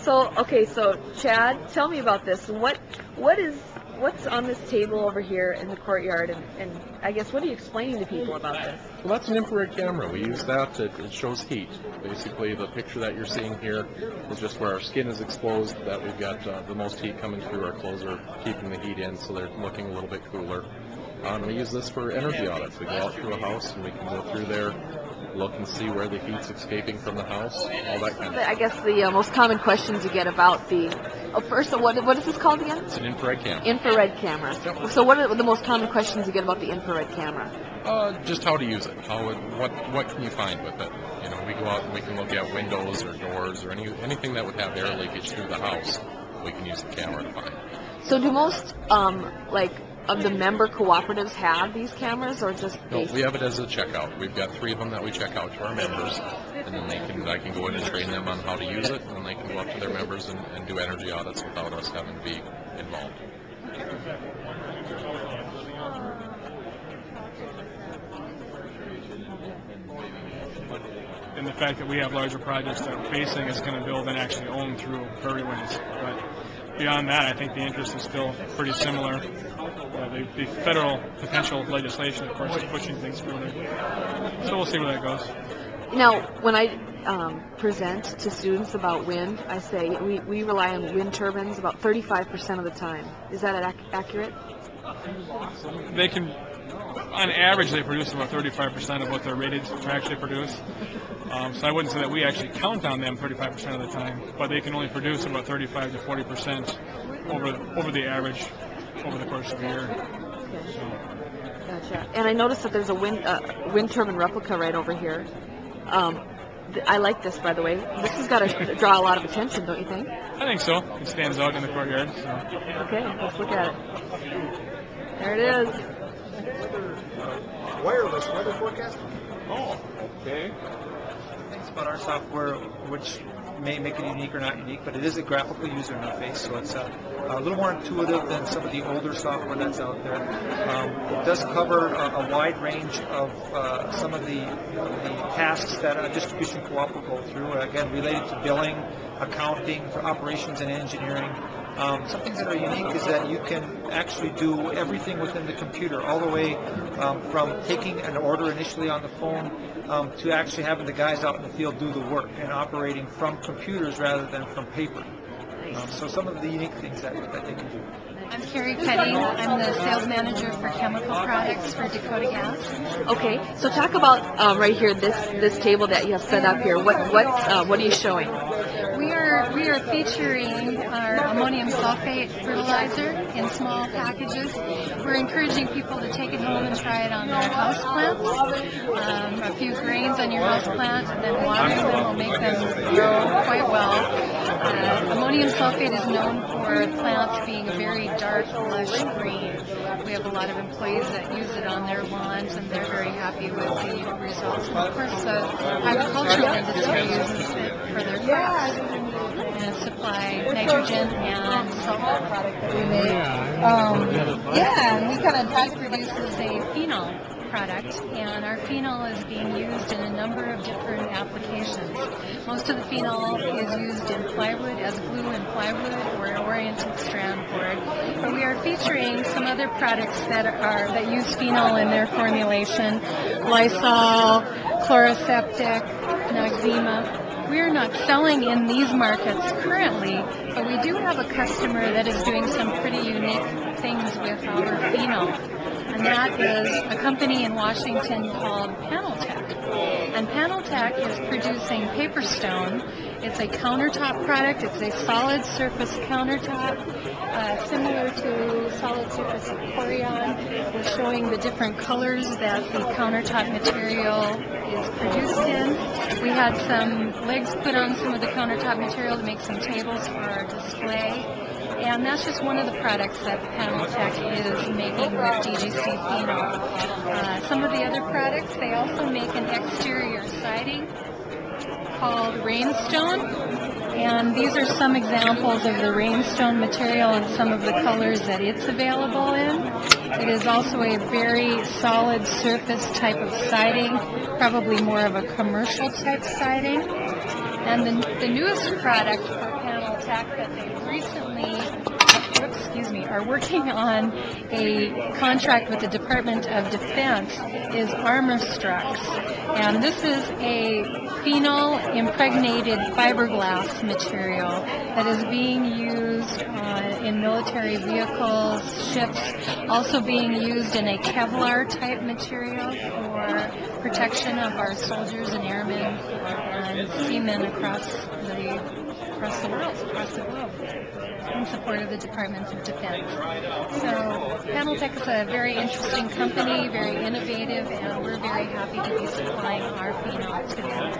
So, okay, so Chad, tell me about this. What's on this table over here in the courtyard, and I guess what are you explaining to people about this? Well, that's an infrared camera. We use that. It shows heat. Basically, the picture that you're seeing here is just where our skin is exposed, that we've got the most heat coming through. Our clothes are keeping the heat in, so they're looking a little bit cooler. We use this for energy audits. We go out through a house and we can go through there, look and see where the heat's escaping from the house, all that kind of stuff. I guess the most common questions you get about the... first, what is this called again? It's an infrared camera. Infrared camera. Yep. So what are the most common questions you get about the infrared camera? Just how to use it. What can you find with it? You know, we go out and we can look at windows or doors or anything that would have air leakage through the house. We can use the camera to find. So do most of the member cooperatives have these cameras, or just No, we have it as a checkout. We've got 3 of them that we check out to our members, and then I can go in and train them on how to use it, and then they can go up to their members and do energy audits without us having to be involved. And the fact that we have larger projects that Basin is going to build and actually own through Prairie Winds. But beyond that, I think the interest is still pretty similar. The federal potential legislation, of course, is pushing things further. So we'll see where that goes. Now, when I present to students about wind, I say we rely on wind turbines about 35% of the time. Is that accurate? They can, on average, they produce about 35% of what they're rated to actually produce. So I wouldn't say that we actually count on them 35% of the time, but they can only produce about 35 to 40% over the average over the course of a year. Okay. So. Gotcha. And I noticed that there's a wind turbine replica right over here. I like this, by the way. This has got to draw a lot of attention, don't you think? I think so. It stands out in the courtyard. So. Okay, let's look at it. There it is. Wireless weather forecasting. Oh, okay. Things about our software which may make it unique or not unique, but it is a graphical user interface, so it's a little more intuitive than some of the older software that's out there. It does cover a wide range of some of the tasks that a distribution co-op will go through, again, related to billing, accounting, for operations and engineering. Some things that are unique is that you can actually do everything within the computer, all the way from taking an order initially on the phone to actually having the guys out in the field do the work and operating from computers rather than from paper. So some of the unique things that they can do. I'm Kari Cutting. I'm the sales manager for chemical products for Dakota Gas. Okay, so talk about right here this table that you have set up here. What are you showing? We are featuring our ammonium sulfate fertilizer in small packages. We're encouraging people to take it home and try it on their house plants. A few grains on your house plant, and then watering them will make them grow quite well. Ammonium sulfate is known for plants being very dark, lush green. We have a lot of employees that use it on their lawns, and they're very happy with the results. And of course, the agricultural industry uses it for their crops and supply nitrogen and sulfur product that we make. And we kind of try to produce a phenol product, and our phenol is being used in a number of different applications. Most of the phenol is used in plywood as glue in plywood or oriented strand board, but we are featuring some other products that use phenol in their formulation: Lysol, Chloroseptic, Noxzema. We are not selling in these markets currently, but we do have a customer that is doing some pretty unique things with our phenol. And that is a company in Washington called Paneltech. And Paneltech is producing Paperstone. It's a countertop product. It's a solid surface countertop, similar to solid surface Courtyard. We're showing the different colors that the countertop material is produced in. We had some legs put on some of the countertop material to make some tables for our display. And that's just one of the products that Paneltech is making with DGC phenol. Some of the other products, they also make an exterior siding called Rainstone. And these are some examples of the Rainstone material and some of the colors that it's available in. It is also a very solid surface type of siding, probably more of a commercial type siding. And the newest product for Paneltech Paneltech that they recently, are working on a contract with the Department of Defense is Armor Structs. And this is a phenol impregnated fiberglass material that is being used in military vehicles, ships, also being used in a Kevlar type material for protection of our soldiers and airmen and seamen across the world, across the globe, in support of the Department of Defense. So Paneltech is a very interesting company, very innovative, and we're very happy to be supplying our phenol to them.